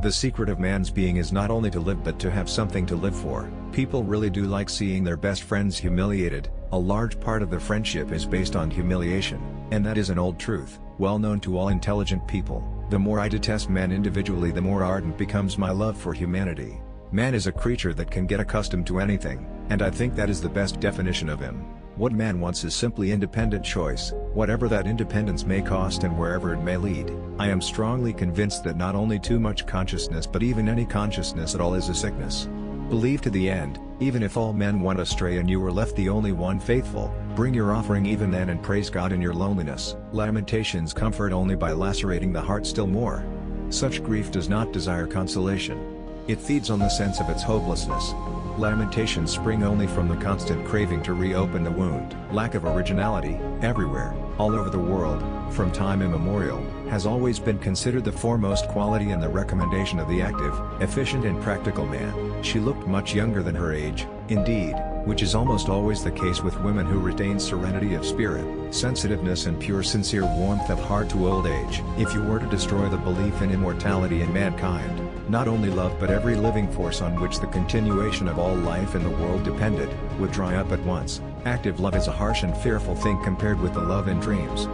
The secret of man's being is not only to live but to have something to live for. People really do like seeing their best friends humiliated. A large part of the friendship is based on humiliation, and that is an old truth, well known to all intelligent people. The more I detest man individually, the more ardent becomes my love for humanity. Man is a creature that can get accustomed to anything, and I think that is the best definition of him. What man wants is simply independent choice, whatever that independence may cost and wherever it may lead. I am strongly convinced that not only too much consciousness but even any consciousness at all is a sickness. Believe to the end, even if all men went astray and you were left the only one faithful, bring your offering even then and praise God in your loneliness. Lamentations comfort only by lacerating the heart still more. Such grief does not desire consolation. It feeds on the sense of its hopelessness. Lamentations spring only from the constant craving to reopen the wound. Lack of originality, everywhere, all over the world, from time immemorial, has always been considered the foremost quality and the recommendation of the active, efficient and practical man. She looked much younger than her age, indeed, which is almost always the case with women who retain serenity of spirit, sensitiveness and pure sincere warmth of heart to old age. If you were to destroy the belief in immortality in mankind, not only love but every living force on which the continuation of all life in the world depended, would dry up at once. Active love is a harsh and fearful thing compared with the love in dreams.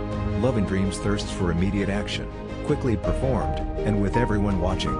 Love in dreams thirsts for immediate action, quickly performed, and with everyone watching.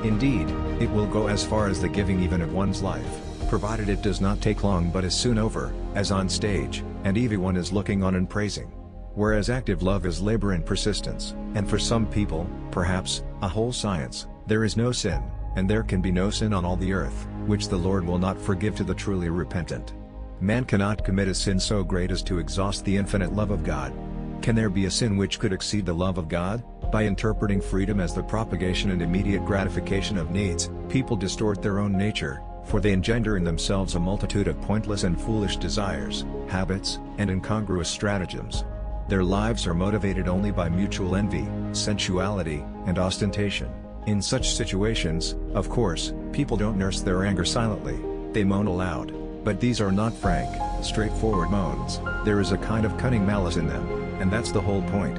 Indeed, it will go as far as the giving even of one's life, provided it does not take long but is soon over, as on stage, and everyone is looking on and praising. Whereas active love is labor and persistence, and for some people, perhaps, a whole science. There is no sin, and there can be no sin on all the earth, which the Lord will not forgive to the truly repentant. Man cannot commit a sin so great as to exhaust the infinite love of God. Can there be a sin which could exceed the love of God? By interpreting freedom as the propagation and immediate gratification of needs, people distort their own nature, for they engender in themselves a multitude of pointless and foolish desires, habits, and incongruous stratagems. Their lives are motivated only by mutual envy, sensuality, and ostentation. In such situations, of course, people don't nurse their anger silently, they moan aloud. But these are not frank, straightforward moans. There is a kind of cunning malice in them, and that's the whole point.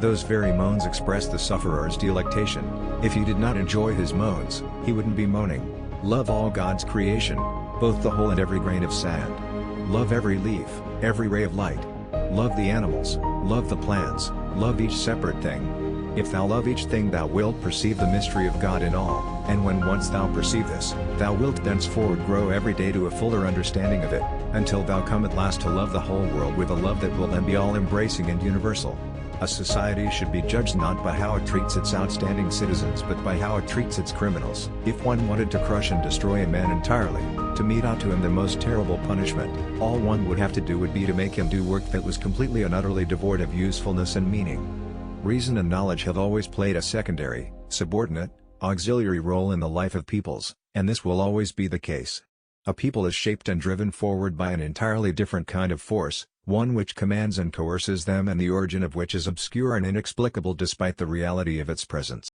Those very moans express the sufferer's delectation. If he did not enjoy his moans, he wouldn't be moaning. Love all God's creation, both the whole and every grain of sand. Love every leaf, every ray of light. Love the animals, love the plants, love each separate thing. If thou love each thing thou wilt perceive the mystery of God in all, and when once thou perceive this, thou wilt thenceforward grow every day to a fuller understanding of it, until thou come at last to love the whole world with a love that will then be all-embracing and universal. A society should be judged not by how it treats its outstanding citizens but by how it treats its criminals. If one wanted to crush and destroy a man entirely, to mete out to him the most terrible punishment, all one would have to do would be to make him do work that was completely and utterly devoid of usefulness and meaning. Reason and knowledge have always played a secondary, subordinate, auxiliary role in the life of peoples, and this will always be the case. A people is shaped and driven forward by an entirely different kind of force, one which commands and coerces them and the origin of which is obscure and inexplicable despite the reality of its presence.